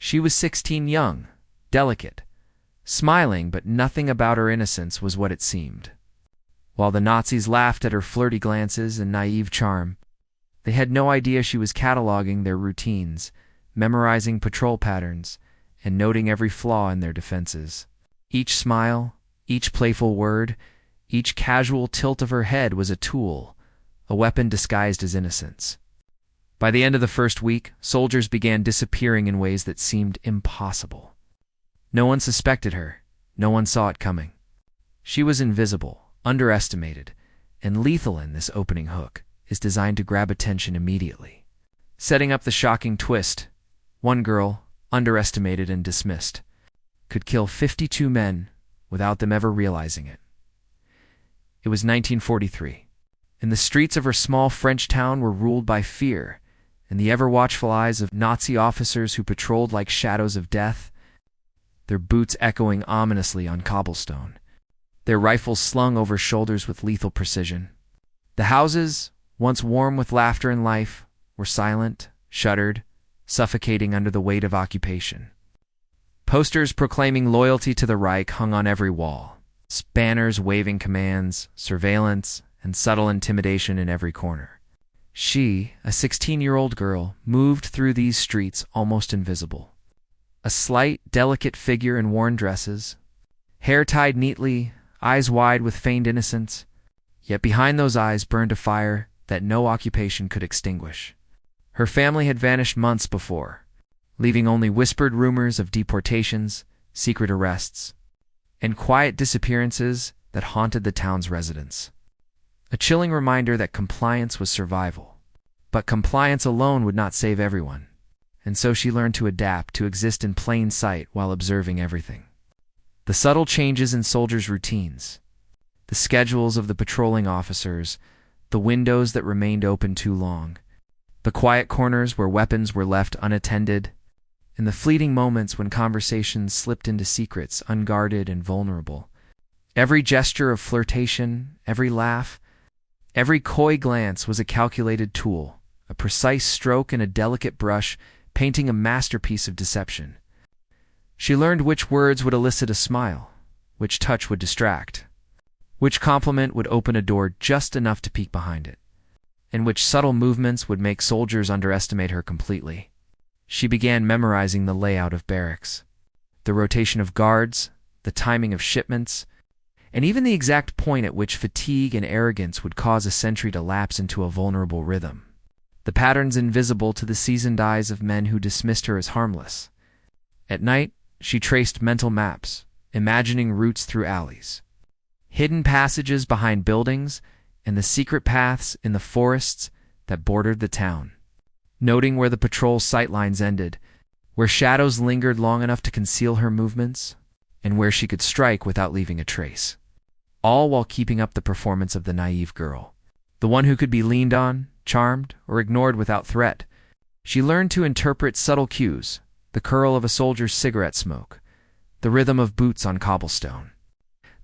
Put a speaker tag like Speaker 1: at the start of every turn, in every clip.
Speaker 1: She was 16, young, delicate, smiling, but nothing about her innocence was what it seemed. While the Nazis laughed at her flirty glances and naive charm, they had no idea she was cataloging their routines, memorizing patrol patterns, and noting every flaw in their defenses. Each smile, each playful word, each casual tilt of her head was a tool, a weapon disguised as innocence. By the end of the first week, soldiers began disappearing in ways that seemed impossible. No one suspected her. No one saw it coming. She was invisible, underestimated, and lethal. In this opening hook is designed to grab attention immediately. Setting up the shocking twist, one girl, underestimated and dismissed, could kill 52 men without them ever realizing it. It was 1943, and the streets of her small French town were ruled by fear and the ever-watchful eyes of Nazi officers who patrolled like shadows of death, their boots echoing ominously on cobblestone, their rifles slung over shoulders with lethal precision. The houses, once warm with laughter and life, were silent, shuttered, suffocating under the weight of occupation. Posters proclaiming loyalty to the Reich hung on every wall, banners waving commands, surveillance, and subtle intimidation in every corner. She, a 16-year-old girl, moved through these streets almost invisible. A slight, delicate figure in worn dresses, hair tied neatly, eyes wide with feigned innocence, yet behind those eyes burned a fire that no occupation could extinguish. Her family had vanished months before, leaving only whispered rumors of deportations, secret arrests, and quiet disappearances that haunted the town's residents. A chilling reminder that compliance was survival. But compliance alone would not save everyone, and so she learned to adapt, to exist in plain sight while observing everything. The subtle changes in soldiers' routines, the schedules of the patrolling officers, the windows that remained open too long, the quiet corners where weapons were left unattended, and the fleeting moments when conversations slipped into secrets unguarded and vulnerable. Every gesture of flirtation, every laugh, every coy glance was a calculated tool, a precise stroke and a delicate brush painting a masterpiece of deception. She learned which words would elicit a smile, which touch would distract, which compliment would open a door just enough to peek behind it, and which subtle movements would make soldiers underestimate her completely. She began memorizing the layout of barracks, the rotation of guards, the timing of shipments, and even the exact point at which fatigue and arrogance would cause a sentry to lapse into a vulnerable rhythm. The patterns invisible to the seasoned eyes of men who dismissed her as harmless. At night, she traced mental maps, imagining routes through alleys, hidden passages behind buildings, and the secret paths in the forests that bordered the town. Noting where the patrol sightlines ended, where shadows lingered long enough to conceal her movements, and where she could strike without leaving a trace. All while keeping up the performance of the naive girl, the one who could be leaned on, charmed, or ignored without threat. She learned to interpret subtle cues, the curl of a soldier's cigarette smoke, the rhythm of boots on cobblestone,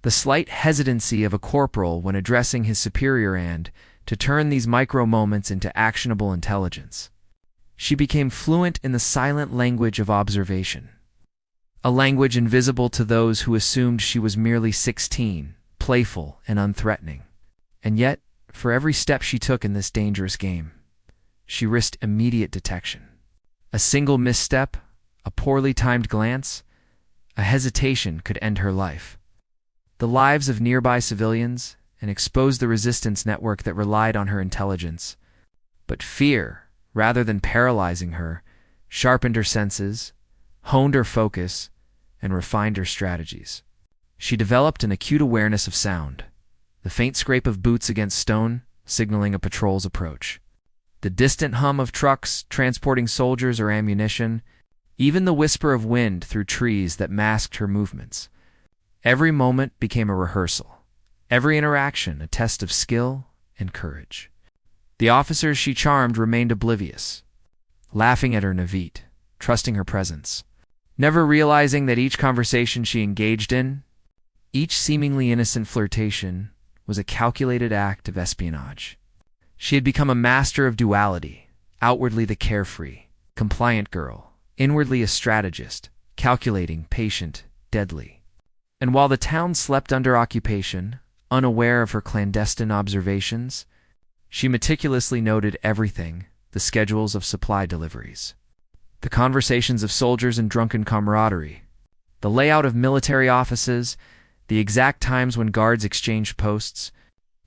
Speaker 1: the slight hesitancy of a corporal when addressing his superior, and to turn these micro-moments into actionable intelligence. She became fluent in the silent language of observation, a language invisible to those who assumed she was merely 16, playful and unthreatening. And yet, for every step she took in this dangerous game, she risked immediate detection. A single misstep, a poorly timed glance, a hesitation could end her life, the lives of nearby civilians, and expose the resistance network that relied on her intelligence. But fear, rather than paralyzing her, sharpened her senses, honed her focus, and refined her strategies. She developed an acute awareness of sound, the faint scrape of boots against stone signaling a patrol's approach, the distant hum of trucks transporting soldiers or ammunition, even the whisper of wind through trees that masked her movements. Every moment became a rehearsal, every interaction a test of skill and courage. The officers she charmed remained oblivious, laughing at her naivete, trusting her presence, never realizing that each conversation she engaged in, each seemingly innocent flirtation, was a calculated act of espionage. She had become a master of duality, outwardly the carefree, compliant girl, inwardly a strategist, calculating, patient, deadly. And while the town slept under occupation, unaware of her clandestine observations, she meticulously noted everything: the schedules of supply deliveries, the conversations of soldiers and drunken camaraderie, the layout of military offices, the exact times when guards exchanged posts,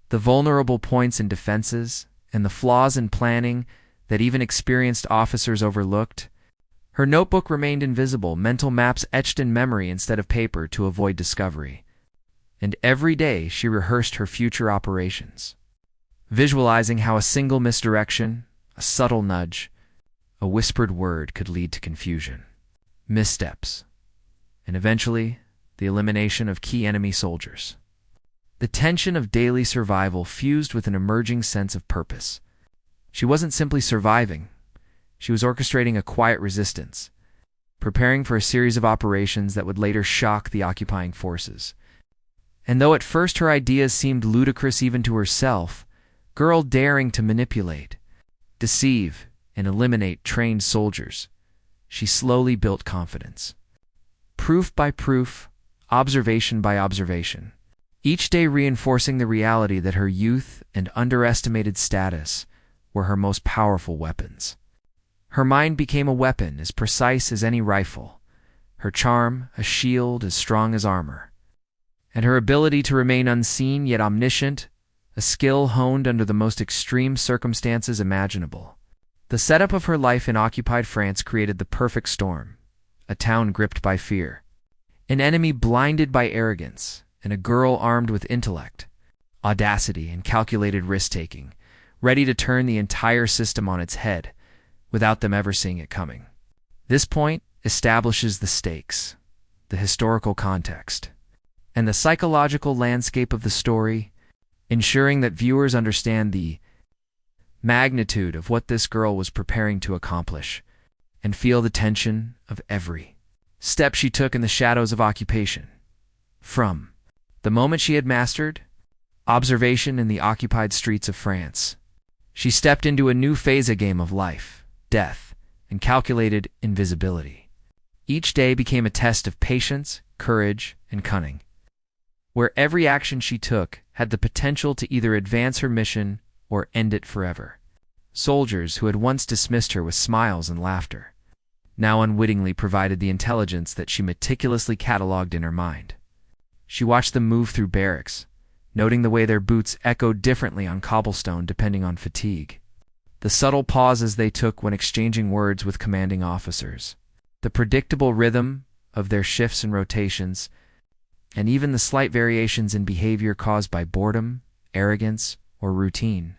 Speaker 1: the vulnerable points in defenses, and the flaws in planning that even experienced officers overlooked. Her notebook remained invisible, mental maps etched in memory instead of paper to avoid discovery. And every day she rehearsed her future operations, visualizing how a single misdirection, a subtle nudge, a whispered word could lead to confusion, missteps, and eventually the elimination of key enemy soldiers. The tension of daily survival fused with an emerging sense of purpose. She wasn't simply surviving. She was orchestrating a quiet resistance, preparing for a series of operations that would later shock the occupying forces. And though at first her ideas seemed ludicrous even to herself, girl daring to manipulate, deceive, and eliminate trained soldiers, she slowly built confidence. Proof by proof, observation by observation, each day reinforcing the reality that her youth and underestimated status were her most powerful weapons. Her mind became a weapon as precise as any rifle, her charm a shield as strong as armor, and her ability to remain unseen yet omniscient, a skill honed under the most extreme circumstances imaginable. The setup of her life in occupied France created the perfect storm: a town gripped by fear, an enemy blinded by arrogance, and a girl armed with intellect, audacity, and calculated risk-taking, ready to turn the entire system on its head without them ever seeing it coming. This point establishes the stakes, the historical context, and the psychological landscape of the story, ensuring that viewers understand the magnitude of what this girl was preparing to accomplish and feel the tension of every step she took in the shadows of occupation. From the moment she had mastered observation in the occupied streets of France, she stepped into a new phase game of life, death, and calculated invisibility. Each day became a test of patience, courage, and cunning, where every action she took had the potential to either advance her mission or end it forever. Soldiers who had once dismissed her with smiles and laughter now unwittingly provided the intelligence that she meticulously catalogued in her mind. She watched them move through barracks, noting the way their boots echoed differently on cobblestone depending on fatigue, the subtle pauses they took when exchanging words with commanding officers, the predictable rhythm of their shifts and rotations, and even the slight variations in behavior caused by boredom, arrogance, or routine.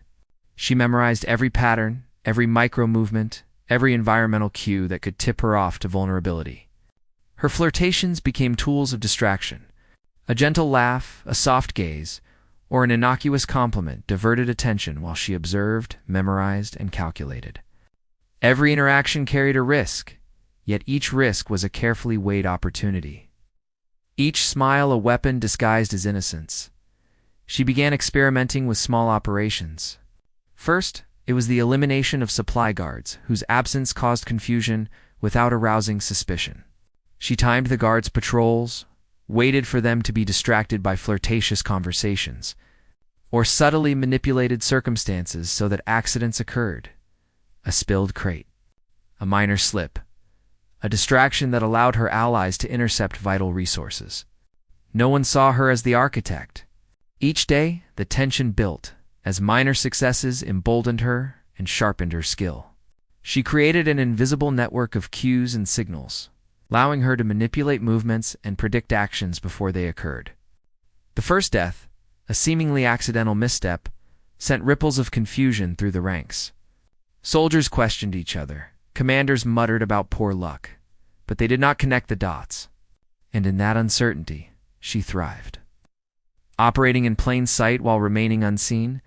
Speaker 1: She memorized every pattern, every micro-movement, every environmental cue that could tip her off to vulnerability. Her flirtations became tools of distraction. A gentle laugh, a soft gaze, or an innocuous compliment diverted attention while she observed, memorized, and calculated. Every interaction carried a risk, yet each risk was a carefully weighed opportunity. Each smile a weapon disguised as innocence. She began experimenting with small operations. First, it was the elimination of supply guards, whose absence caused confusion without arousing suspicion. She timed the guards' patrols, waited for them to be distracted by flirtatious conversations, or subtly manipulated circumstances so that accidents occurred. A spilled crate, a minor slip, a distraction that allowed her allies to intercept vital resources. No one saw her as the architect. Each day, the tension built as minor successes emboldened her and sharpened her skill. She created an invisible network of cues and signals, allowing her to manipulate movements and predict actions before they occurred. The first death, a seemingly accidental misstep, sent ripples of confusion through the ranks. Soldiers questioned each other. Commanders muttered about poor luck, but they did not connect the dots. And in that uncertainty, she thrived. Operating in plain sight while remaining unseen,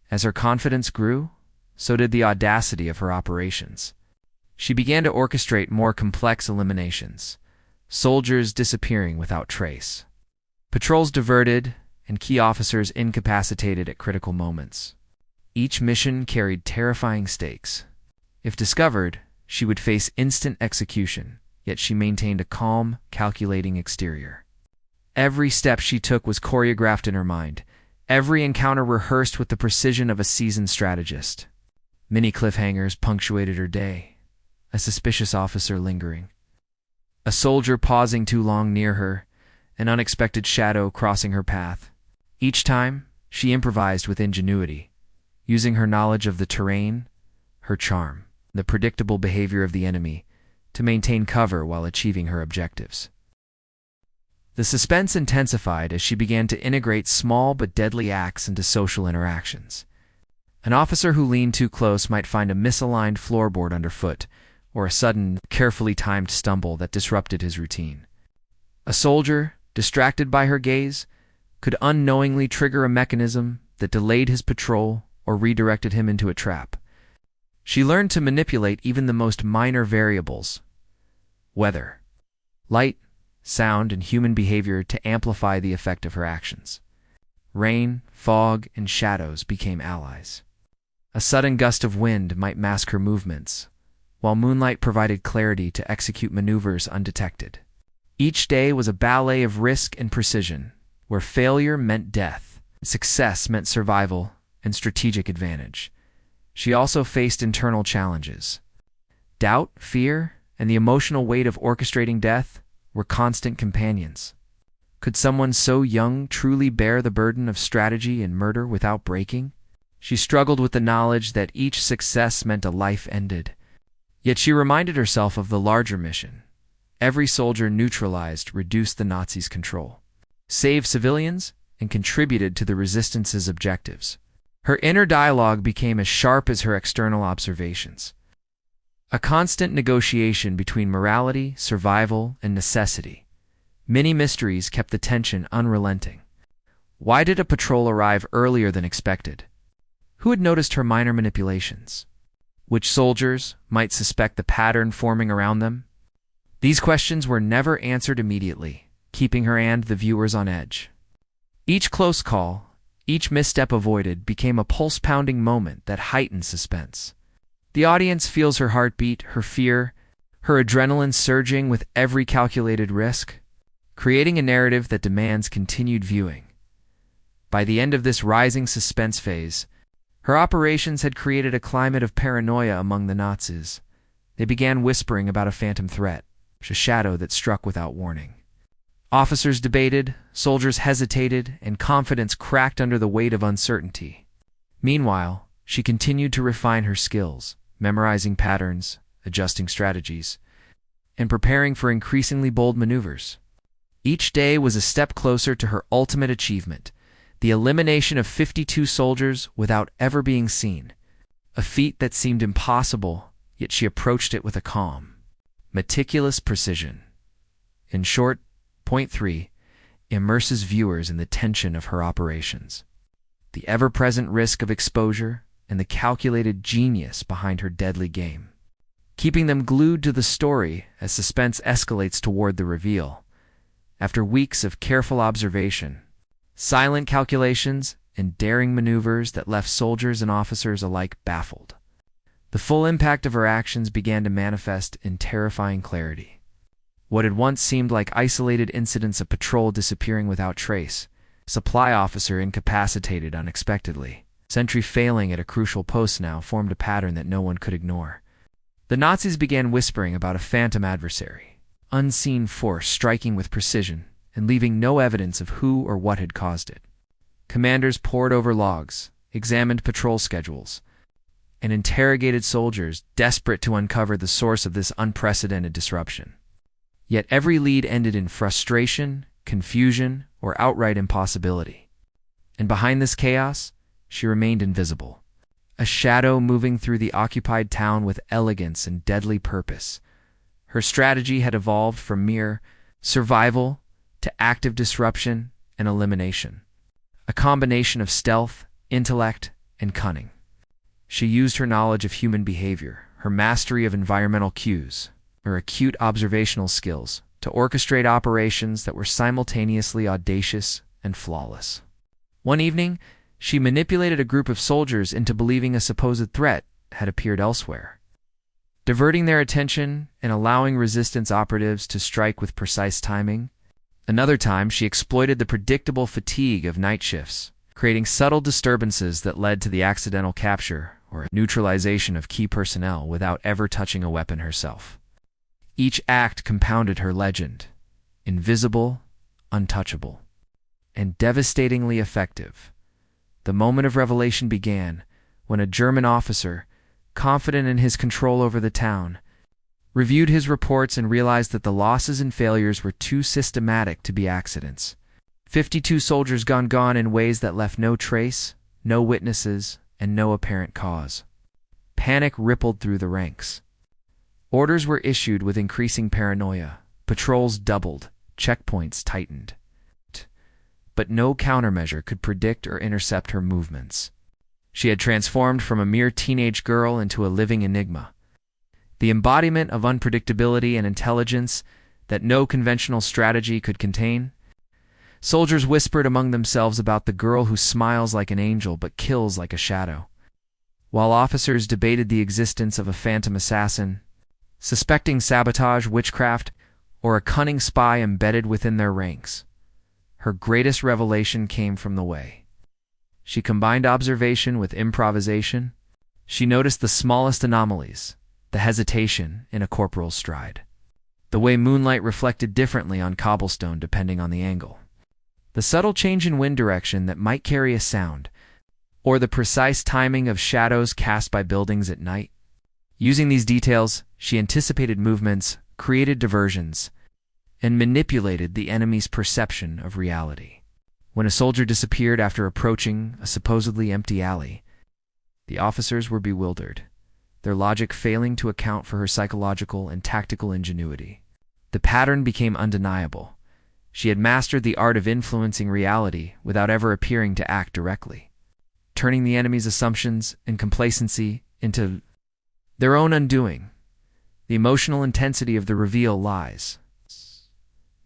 Speaker 1: as her confidence grew, so did the audacity of her operations. She began to orchestrate more complex eliminations, soldiers disappearing without trace, patrols diverted, and key officers incapacitated at critical moments. Each mission carried terrifying stakes. If discovered, she would face instant execution, yet she maintained a calm, calculating exterior. Every step she took was choreographed in her mind, every encounter rehearsed with the precision of a seasoned strategist. Many cliffhangers punctuated her day, a suspicious officer lingering, a soldier pausing too long near her, an unexpected shadow crossing her path. Each time, she improvised with ingenuity, using her knowledge of the terrain, her charm, the predictable behavior of the enemy, to maintain cover while achieving her objectives. The suspense intensified as she began to integrate small but deadly acts into social interactions. An officer who leaned too close might find a misaligned floorboard underfoot, or a sudden, carefully timed stumble that disrupted his routine. A soldier, distracted by her gaze, could unknowingly trigger a mechanism that delayed his patrol or redirected him into a trap. She learned to manipulate even the most minor variables, weather, light, sound, and human behavior to amplify the effect of her actions. Rain, fog, and shadows became allies. A sudden gust of wind might mask her movements, while moonlight provided clarity to execute maneuvers undetected. Each day was a ballet of risk and precision, where failure meant death, success meant survival, and strategic advantage. She also faced internal challenges. Doubt, fear, and the emotional weight of orchestrating death were constant companions. Could someone so young truly bear the burden of strategy and murder without breaking? She struggled with the knowledge that each success meant a life ended. Yet she reminded herself of the larger mission. Every soldier neutralized, reduced the Nazis' control, saved civilians, and contributed to the resistance's objectives. Her inner dialogue became as sharp as her external observations. A constant negotiation between morality, survival, and necessity. Many mysteries kept the tension unrelenting. Why did a patrol arrive earlier than expected? Who had noticed her minor manipulations? Which soldiers might suspect the pattern forming around them? These questions were never answered immediately, keeping her and the viewers on edge. Each close call, each misstep avoided, became a pulse-pounding moment that heightened suspense. The audience feels her heartbeat, her fear, her adrenaline surging with every calculated risk, creating a narrative that demands continued viewing. By the end of this rising suspense phase, her operations had created a climate of paranoia among the Nazis. They began whispering about a phantom threat, a shadow that struck without warning. Officers debated, soldiers hesitated, and confidence cracked under the weight of uncertainty. Meanwhile, she continued to refine her skills, memorizing patterns, adjusting strategies, and preparing for increasingly bold maneuvers. Each day was a step closer to her ultimate achievement, the elimination of 52 soldiers without ever being seen, a feat that seemed impossible, yet she approached it with a calm, meticulous precision. In short, Point 3 immerses viewers in the tension of her operations, the ever-present risk of exposure, and the calculated genius behind her deadly game, keeping them glued to the story as suspense escalates toward the reveal. After weeks of careful observation, silent calculations, and daring maneuvers that left soldiers and officers alike baffled, the full impact of her actions began to manifest in terrifying clarity. What had once seemed like isolated incidents of patrol disappearing without trace, supply officer incapacitated unexpectedly, sentry failing at a crucial post now formed a pattern that no one could ignore. The Nazis began whispering about a phantom adversary, unseen force striking with precision and leaving no evidence of who or what had caused it. Commanders pored over logs, examined patrol schedules, and interrogated soldiers desperate to uncover the source of this unprecedented disruption. Yet every lead ended in frustration, confusion, or outright impossibility. And behind this chaos, she remained invisible, a shadow moving through the occupied town with elegance and deadly purpose. Her strategy had evolved from mere survival to active disruption and elimination, a combination of stealth, intellect, and cunning. She used her knowledge of human behavior, her mastery of environmental cues, her acute observational skills to orchestrate operations that were simultaneously audacious and flawless. One evening, she manipulated a group of soldiers into believing a supposed threat had appeared elsewhere. diverting their attention and allowing resistance operatives to strike with precise timing. Another time, she exploited the predictable fatigue of night shifts, creating subtle disturbances that led to the accidental capture or neutralization of key personnel without ever touching a weapon herself. Each act compounded her legend: invisible, untouchable, and devastatingly effective. The moment of revelation began when a German officer, confident in his control over the town, reviewed his reports and realized that the losses and failures were too systematic to be accidents. 52 soldiers gone in ways that left no trace, no witnesses, and no apparent cause. Panic rippled through the ranks. Orders were issued with increasing paranoia. Patrols doubled, checkpoints tightened. But no countermeasure could predict or intercept her movements. She had transformed from a mere teenage girl into a living enigma, the embodiment of unpredictability and intelligence that no conventional strategy could contain. Soldiers whispered among themselves about the girl who smiles like an angel but kills like a shadow, while officers debated the existence of a phantom assassin, suspecting sabotage, witchcraft, or a cunning spy embedded within their ranks. Her greatest revelation came from the way she combined observation with improvisation. She noticed the smallest anomalies, the hesitation in a corporal's stride, the way moonlight reflected differently on cobblestone depending on the angle, the subtle change in wind direction that might carry a sound, or the precise timing of shadows cast by buildings at night. Using these details, she anticipated movements, created diversions, and manipulated the enemy's perception of reality. When a soldier disappeared after approaching a supposedly empty alley, the officers were bewildered, their logic failing to account for her psychological and tactical ingenuity. The pattern became undeniable. She had mastered the art of influencing reality without ever appearing to act directly, turning the enemy's assumptions and complacency into their own undoing. The emotional intensity of the reveal lies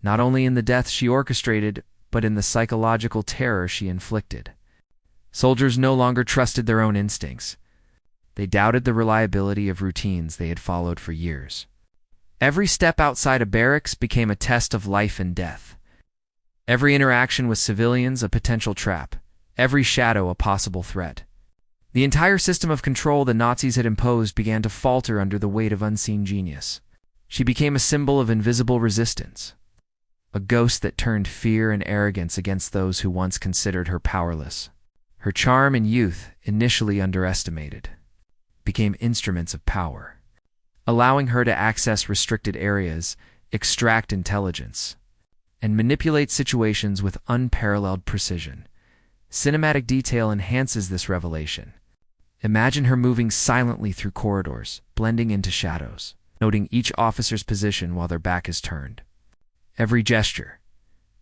Speaker 1: not only in the death she orchestrated, but in the psychological terror she inflicted. Soldiers no longer trusted their own instincts. They doubted the reliability of routines they had followed for years. Every step outside a barracks became a test of life and death. Every interaction with civilians a potential trap, every shadow a possible threat. The entire system of control the Nazis had imposed began to falter under the weight of unseen genius. She became a symbol of invisible resistance, a ghost that turned fear and arrogance against those who once considered her powerless. Her charm and youth, initially underestimated, became instruments of power, allowing her to access restricted areas, extract intelligence, and manipulate situations with unparalleled precision. Cinematic detail enhances this revelation. Imagine her moving silently through corridors, blending into shadows, noting each officer's position while their back is turned. Every gesture,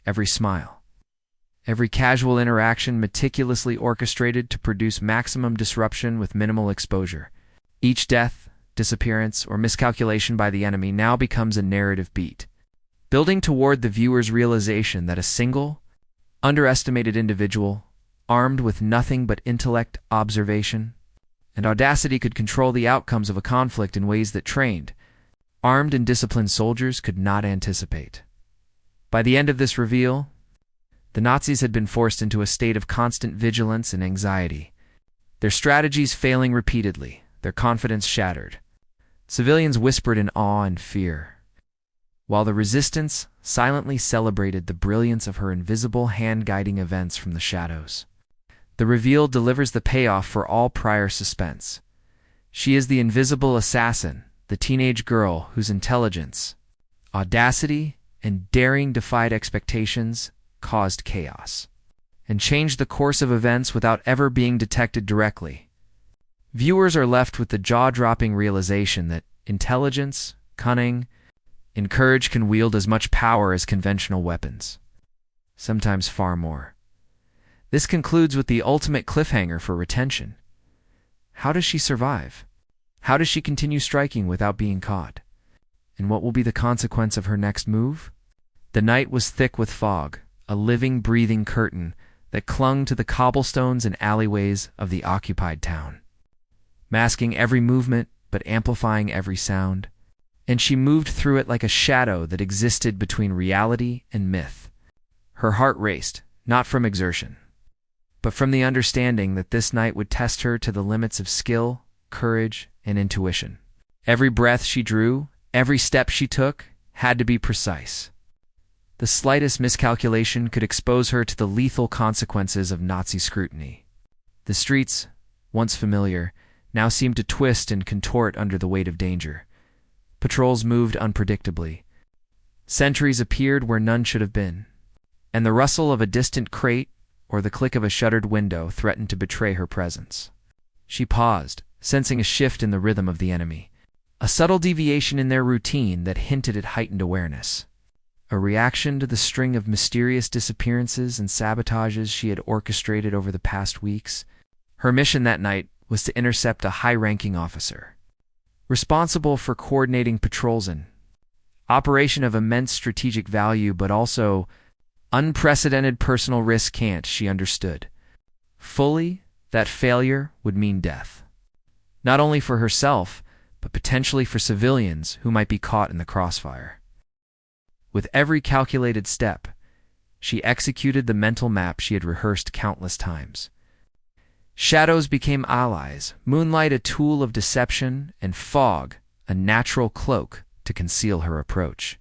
Speaker 1: every smile, every casual interaction meticulously orchestrated to produce maximum disruption with minimal exposure. Each death, disappearance, or miscalculation by the enemy now becomes a narrative beat, building toward the viewer's realization that a single, underestimated individual, armed with nothing but intellect, observation, and audacity could control the outcomes of a conflict in ways that trained, armed and disciplined soldiers could not anticipate. By the end of this reveal, the Nazis had been forced into a state of constant vigilance and anxiety, their strategies failing repeatedly, their confidence shattered. Civilians whispered in awe and fear, while the resistance silently celebrated the brilliance of her invisible hand-guiding events from the shadows. The reveal delivers the payoff for all prior suspense. She is the invisible assassin, the teenage girl whose intelligence, audacity, and daring defied expectations, caused chaos, and changed the course of events without ever being detected directly. Viewers are left with the jaw-dropping realization that intelligence, cunning, and courage can wield as much power as conventional weapons, sometimes far more. This concludes with the ultimate cliffhanger for retention. How does she survive? How does she continue striking without being caught? And what will be the consequence of her next move? The night was thick with fog, a living, breathing curtain that clung to the cobblestones and alleyways of the occupied town, masking every movement, but amplifying every sound, and she moved through it like a shadow that existed between reality and myth. Her heart raced, not from exertion, but from the understanding that this night would test her to the limits of skill, courage, and intuition. Every breath she drew, every step she took, had to be precise. The slightest miscalculation could expose her to the lethal consequences of Nazi scrutiny. The streets, once familiar, now seemed to twist and contort under the weight of danger. Patrols moved unpredictably. Sentries appeared where none should have been, and the rustle of a distant crate or the click of a shuttered window threatened to betray her presence. She paused, sensing a shift in the rhythm of the enemy, a subtle deviation in their routine that hinted at heightened awareness. A reaction to the string of mysterious disappearances and sabotages she had orchestrated over the past weeks. Her mission that night was to intercept a high-ranking officer, responsible for coordinating patrols in operation of immense strategic value but also unprecedented personal risk. She understood fully that failure would mean death, not only for herself, but potentially for civilians who might be caught in the crossfire. With every calculated step, she executed the mental map she had rehearsed countless times. Shadows became allies, moonlight a tool of deception, and fog a natural cloak to conceal her approach.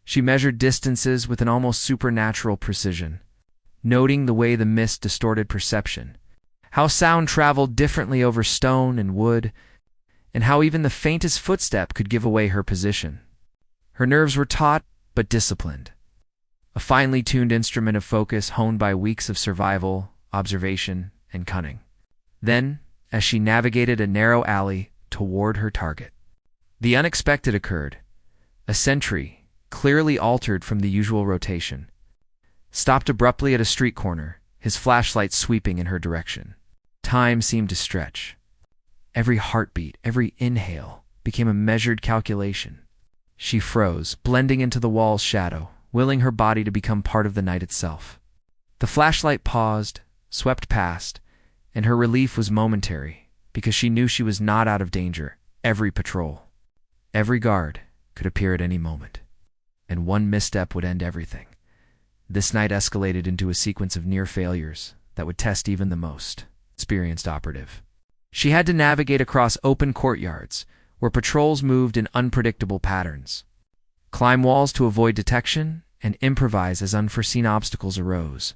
Speaker 1: She measured distances with an almost supernatural precision, noting the way the mist distorted perception, how sound traveled differently over stone and wood, and how even the faintest footstep could give away her position. Her nerves were taut but disciplined, a finely tuned instrument of focus honed by weeks of survival, observation, and cunning. Then, as she navigated a narrow alley toward her target, the unexpected occurred. A sentry, clearly altered from the usual rotation, stopped abruptly at a street corner, his flashlight sweeping in her direction. Time seemed to stretch. Every heartbeat, every inhale, became a measured calculation. She froze, blending into the wall's shadow, willing her body to become part of the night itself. The flashlight paused, swept past, and her relief was momentary, because she knew she was not out of danger. Every patrol, every guard, could appear at any moment, and one misstep would end everything. This night escalated into a sequence of near failures that would test even the most experienced operative. She had to navigate across open courtyards, where patrols moved in unpredictable patterns, climb walls to avoid detection, and improvise as unforeseen obstacles arose.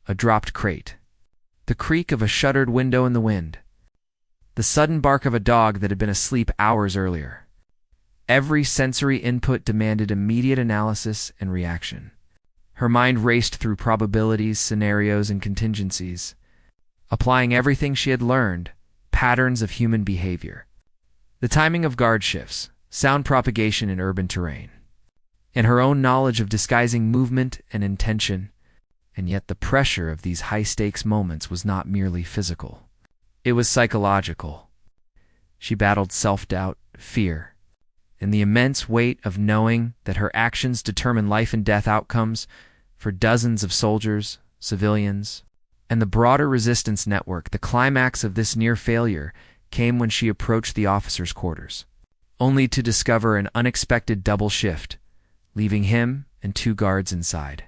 Speaker 1: A dropped crate, the creak of a shuttered window in the wind, the sudden bark of a dog that had been asleep hours earlier. Every sensory input demanded immediate analysis and reaction. Her mind raced through probabilities, scenarios, and contingencies, applying everything she had learned, patterns of human behavior, the timing of guard shifts, sound propagation in urban terrain, and her own knowledge of disguising movement and intention. And yet the pressure of these high-stakes moments was not merely physical. It was psychological. She battled self-doubt, fear, and the immense weight of knowing that her actions determine life and death outcomes for dozens of soldiers, civilians, and the broader resistance network. The climax of this near failure came when she approached the officer's quarters, only to discover an unexpected double shift, leaving him and 2 guards inside,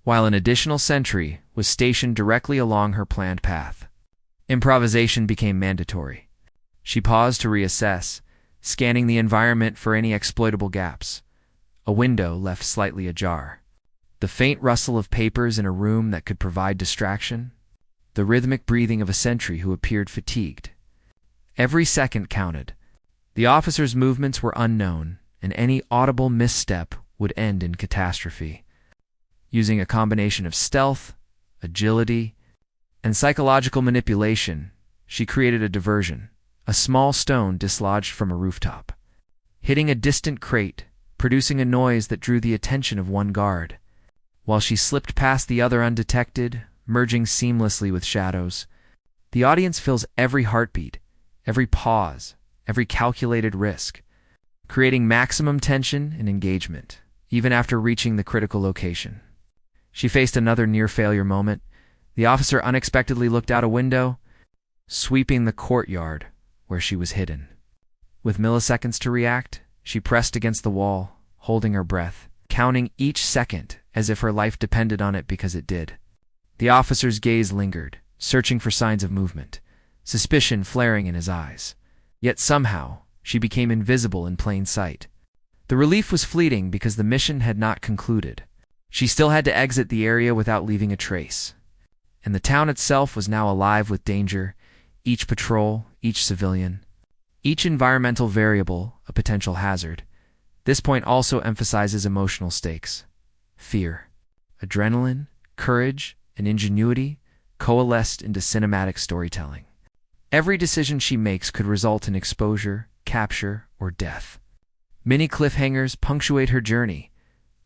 Speaker 1: while an additional sentry was stationed directly along her planned path. Improvisation became mandatory. She paused to reassess, scanning the environment for any exploitable gaps. A window left slightly ajar, the faint rustle of papers in a room that could provide distraction, the rhythmic breathing of a sentry who appeared fatigued. Every second counted. The officer's movements were unknown, and any audible misstep would end in catastrophe. Using a combination of stealth, agility, and psychological manipulation, she created a diversion, a small stone dislodged from a rooftop, hitting a distant crate, producing a noise that drew the attention of one guard. While she slipped past the other undetected, merging seamlessly with shadows, the audience feels every heartbeat, every pause, every calculated risk, creating maximum tension and engagement, even after reaching the critical location. She faced another near-failure moment. The officer unexpectedly looked out a window, sweeping the courtyard where she was hidden. With milliseconds to react, she pressed against the wall, holding her breath, counting each second as if her life depended on it because it did. The officer's gaze lingered, searching for signs of movement, suspicion flaring in his eyes. Yet somehow, she became invisible in plain sight. The relief was fleeting because the mission had not concluded. She still had to exit the area without leaving a trace. And the town itself was now alive with danger, each patrol, each civilian, each environmental variable a potential hazard. This point also emphasizes emotional stakes. Fear, adrenaline, courage, and ingenuity coalesced into cinematic storytelling. Every decision she makes could result in exposure, capture, or death. Many cliffhangers punctuate her journey.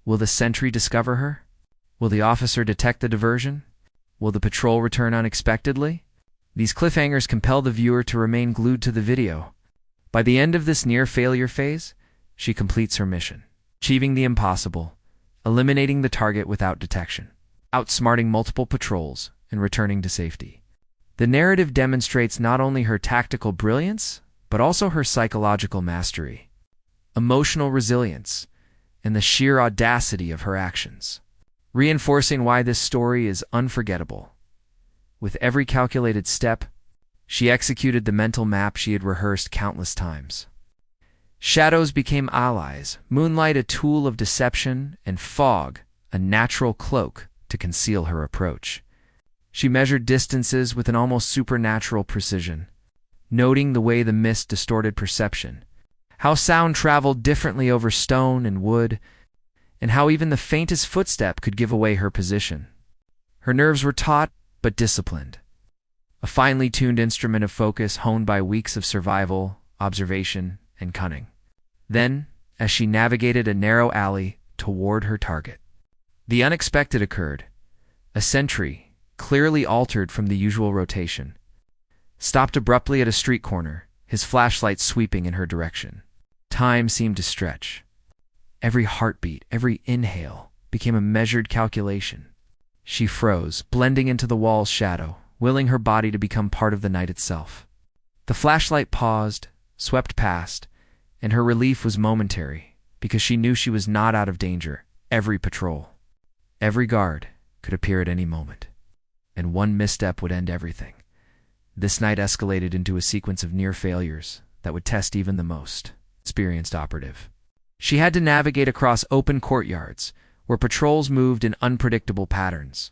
Speaker 1: Will the sentry discover her? Will the officer detect the diversion? Will the patrol return unexpectedly? These cliffhangers compel the viewer to remain glued to the video. By the end of this near-failure phase, she completes her mission, achieving the impossible, eliminating the target without detection, outsmarting multiple patrols, and returning to safety. The narrative demonstrates not only her tactical brilliance, but also her psychological mastery, emotional resilience, and the sheer audacity of her actions, reinforcing why this story is unforgettable. With every calculated step, she executed the mental map she had rehearsed countless times. Shadows became allies, moonlight a tool of deception, and fog a natural cloak to conceal her approach. She measured distances with an almost supernatural precision, noting the way the mist distorted perception, how sound traveled differently over stone and wood, and how even the faintest footstep could give away her position. Her nerves were taut but disciplined, a finely tuned instrument of focus honed by weeks of survival, observation, and cunning. Then, as she navigated a narrow alley toward her target, the unexpected occurred. A sentry, clearly altered from the usual rotation, stopped abruptly at a street corner, his flashlight sweeping in her direction. Time seemed to stretch. Every heartbeat, every inhale, became a measured calculation. She froze, blending into the wall's shadow, willing her body to become part of the night itself. The flashlight paused, swept past, and her relief was momentary, because she knew she was not out of danger. Every patrol, every guard, could appear at any moment, and one misstep would end everything. This night escalated into a sequence of near failures that would test even the most experienced operative. She had to navigate across open courtyards, where patrols moved in unpredictable patterns,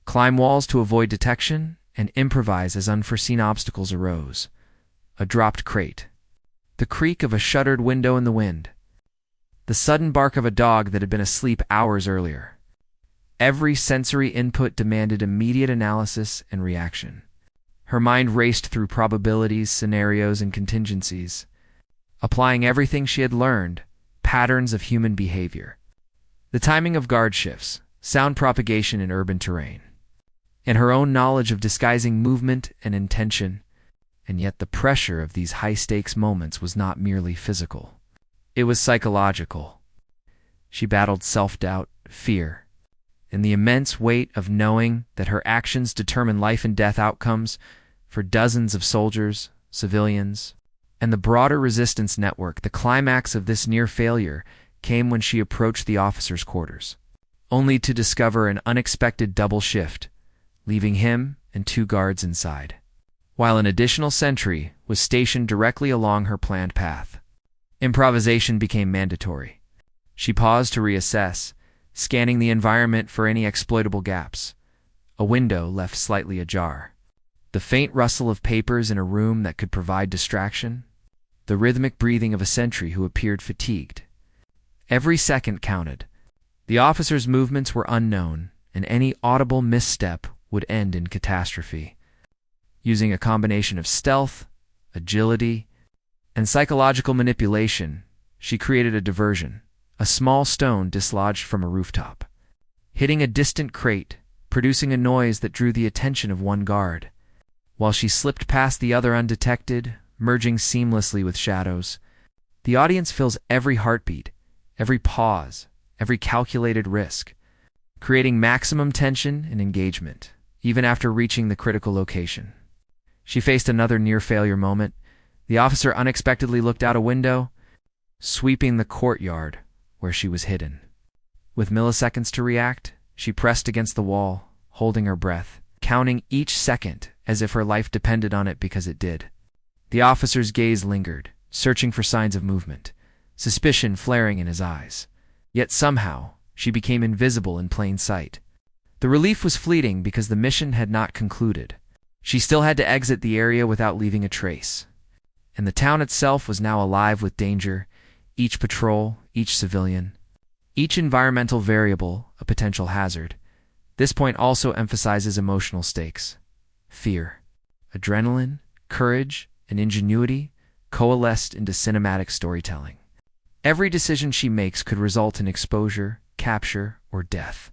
Speaker 1: climb walls to avoid detection, and improvise as unforeseen obstacles arose. A dropped crate, the creak of a shuttered window in the wind, the sudden bark of a dog that had been asleep hours earlier. Every sensory input demanded immediate analysis and reaction. Her mind raced through probabilities, scenarios, and contingencies, applying everything she had learned, patterns of human behavior, the timing of guard shifts, sound propagation in urban terrain, and her own knowledge of disguising movement and intention. And yet the pressure of these high-stakes moments was not merely physical. It was psychological. She battled self-doubt, fear, and the immense weight of knowing that her actions determine life and death outcomes for dozens of soldiers, civilians, and the broader resistance network. The climax of this near failure came when she approached the officer's quarters, only to discover an unexpected double shift, leaving him and 2 guards inside, while an additional sentry was stationed directly along her planned path. Improvisation became mandatory. She paused to reassess, scanning the environment for any exploitable gaps. A window left slightly ajar. The faint rustle of papers in a room that could provide distraction. The rhythmic breathing of a sentry who appeared fatigued. Every second counted. The officer's movements were unknown, and any audible misstep would end in catastrophe. Using a combination of stealth, agility, and psychological manipulation, she created a diversion. A small stone dislodged from a rooftop, hitting a distant crate, producing a noise that drew the attention of one guard. While she slipped past the other undetected, merging seamlessly with shadows, the audience feels every heartbeat, every pause, every calculated risk, creating maximum tension and engagement, even after reaching the critical location. She faced another near-failure moment, The officer unexpectedly looked out a window, sweeping the courtyard where she was hidden. With milliseconds to react, she pressed against the wall, holding her breath, counting each second as if her life depended on it because it did. The officer's gaze lingered, searching for signs of movement, suspicion flaring in his eyes. Yet somehow, she became invisible in plain sight. The relief was fleeting because the mission had not concluded. She still had to exit the area without leaving a trace. And the town itself was now alive with danger, each patrol, each civilian, each environmental variable a potential hazard. This point also emphasizes emotional stakes. Fear, adrenaline, courage, and ingenuity coalesced into cinematic storytelling. Every decision she makes could result in exposure, capture, or death.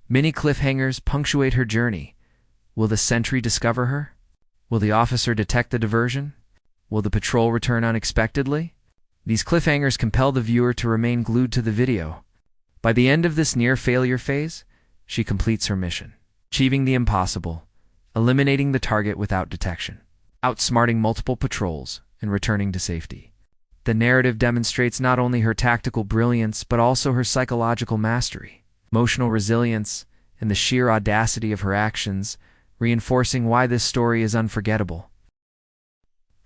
Speaker 1: Many cliffhangers punctuate her journey. Will the sentry discover her? Will the officer detect the diversion? Will the patrol return unexpectedly? These cliffhangers compel the viewer to remain glued to the video. By the end of this near-failure phase, she completes her mission, achieving the impossible, eliminating the target without detection, outsmarting multiple patrols, and returning to safety. The narrative demonstrates not only her tactical brilliance but also her psychological mastery, emotional resilience, and the sheer audacity of her actions, reinforcing why this story is unforgettable.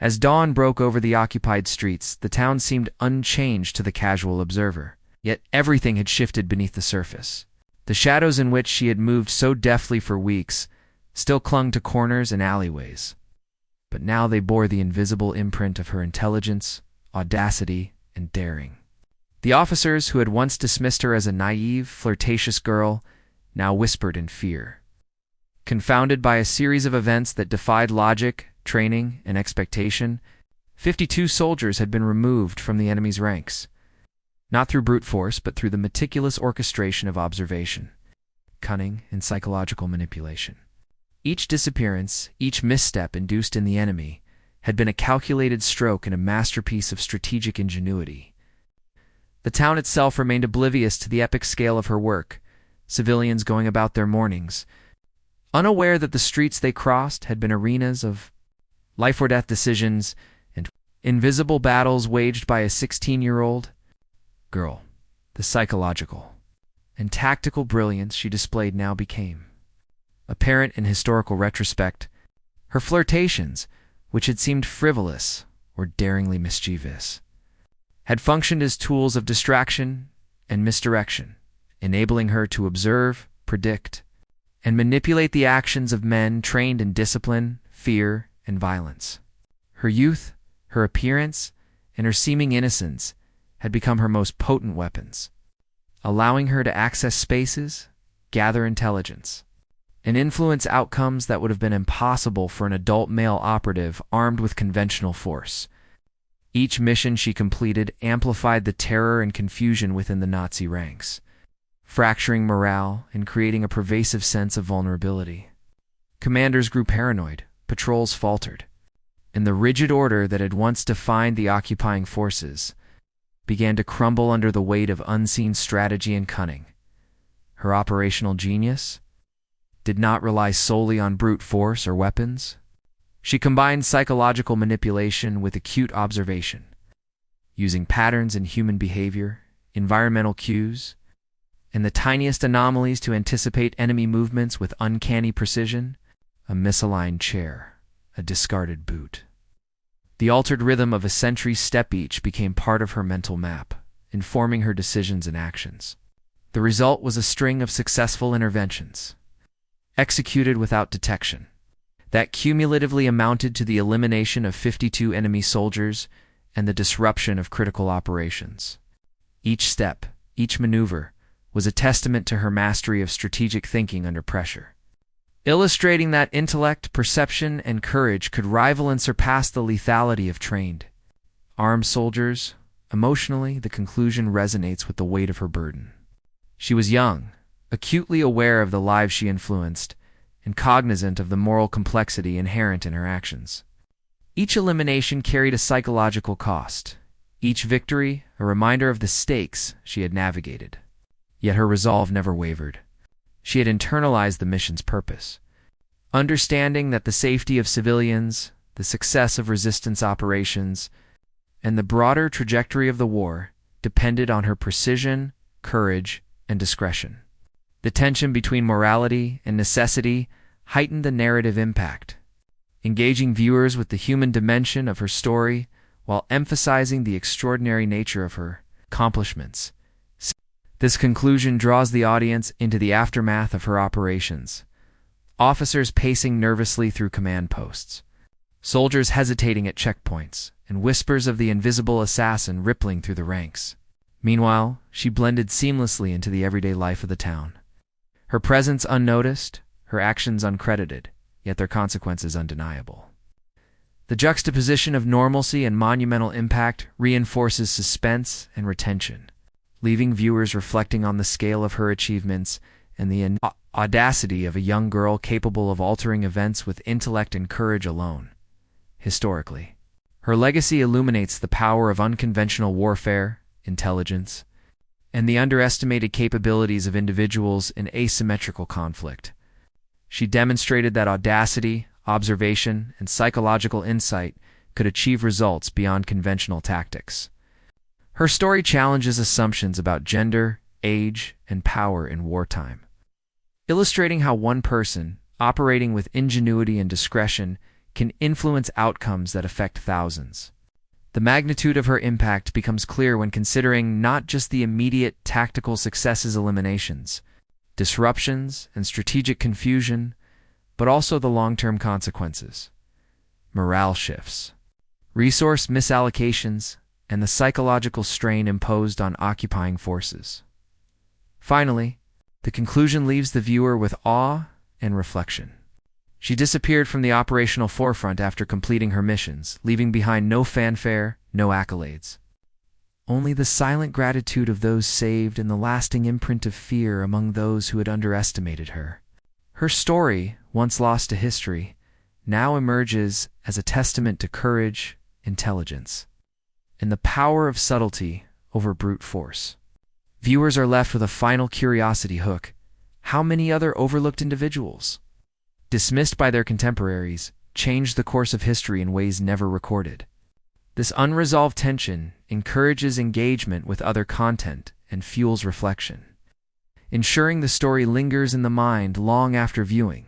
Speaker 1: As dawn broke over the occupied streets, the town seemed unchanged to the casual observer. Yet everything had shifted beneath the surface. The shadows in which she had moved so deftly for weeks still clung to corners and alleyways. But now they bore the invisible imprint of her intelligence, audacity, and daring. The officers who had once dismissed her as a naive, flirtatious girl now whispered in fear. Confounded by a series of events that defied logic, training, and expectation, 52 soldiers had been removed from the enemy's ranks. Not through brute force, but through the meticulous orchestration of observation, cunning, and psychological manipulation. Each disappearance, each misstep induced in the enemy, had been a calculated stroke and a masterpiece of strategic ingenuity. The town itself remained oblivious to the epic scale of her work, civilians going about their mornings, unaware that the streets they crossed had been arenas of life-or-death decisions and invisible battles waged by a 16-year-old girl. The psychological and tactical brilliance she displayed now became apparent in historical retrospect. Her flirtations, which had seemed frivolous or daringly mischievous, had functioned as tools of distraction and misdirection, enabling her to observe, predict, and manipulate the actions of men trained in discipline, fear, and violence. Her youth, her appearance, and her seeming innocence had become her most potent weapons, allowing her to access spaces, gather intelligence, and influence outcomes that would have been impossible for an adult male operative armed with conventional force. Each mission she completed amplified the terror and confusion within the Nazi ranks, fracturing morale and creating a pervasive sense of vulnerability. Commanders grew paranoid, patrols faltered, and the rigid order that had once defined the occupying forces began to crumble under the weight of unseen strategy and cunning. Her operational genius did not rely solely on brute force or weapons. She combined psychological manipulation with acute observation, using patterns in human behavior, environmental cues, and the tiniest anomalies to anticipate enemy movements with uncanny precision. A misaligned chair, a discarded boot. The altered rhythm of a sentry's step each became part of her mental map, informing her decisions and actions. The result was a string of successful interventions, executed without detection, that cumulatively amounted to the elimination of 52 enemy soldiers and the disruption of critical operations. Each step, each maneuver, was a testament to her mastery of strategic thinking under pressure, illustrating that intellect, perception, and courage could rival and surpass the lethality of trained, armed soldiers. Emotionally, the conclusion resonates with the weight of her burden. She was young, acutely aware of the lives she influenced, and cognizant of the moral complexity inherent in her actions. Each elimination carried a psychological cost, each victory a reminder of the stakes she had navigated. Yet her resolve never wavered. She had internalized the mission's purpose, understanding that the safety of civilians, the success of resistance operations, and the broader trajectory of the war depended on her precision, courage, and discretion. The tension between morality and necessity heightened the narrative impact, engaging viewers with the human dimension of her story while emphasizing the extraordinary nature of her accomplishments. This conclusion draws the audience into the aftermath of her operations. Officers pacing nervously through command posts, soldiers hesitating at checkpoints, and whispers of the invisible assassin rippling through the ranks. Meanwhile, she blended seamlessly into the everyday life of the town. Her presence unnoticed, her actions uncredited, yet their consequences undeniable. The juxtaposition of normalcy and monumental impact reinforces suspense and retention, leaving viewers reflecting on the scale of her achievements and the audacity of a young girl capable of altering events with intellect and courage alone. Historically, her legacy illuminates the power of unconventional warfare, intelligence, and the underestimated capabilities of individuals in asymmetrical conflict. She demonstrated that audacity, observation, and psychological insight could achieve results beyond conventional tactics. Her story challenges assumptions about gender, age, and power in wartime, illustrating how one person, operating with ingenuity and discretion, can influence outcomes that affect thousands. The magnitude of her impact becomes clear when considering not just the immediate tactical successes eliminations, disruptions, and strategic confusion, but also the long-term consequences. Morale shifts, resource misallocations, and the psychological strain imposed on occupying forces. Finally, the conclusion leaves the viewer with awe and reflection. She disappeared from the operational forefront after completing her missions, leaving behind no fanfare, no accolades. Only the silent gratitude of those saved and the lasting imprint of fear among those who had underestimated her. Her story, once lost to history, now emerges as a testament to courage, intelligence, and the power of subtlety over brute force. Viewers are left with a final curiosity hook. How many other overlooked individuals, dismissed by their contemporaries, changed the course of history in ways never recorded? This unresolved tension encourages engagement with other content and fuels reflection, ensuring the story lingers in the mind long after viewing.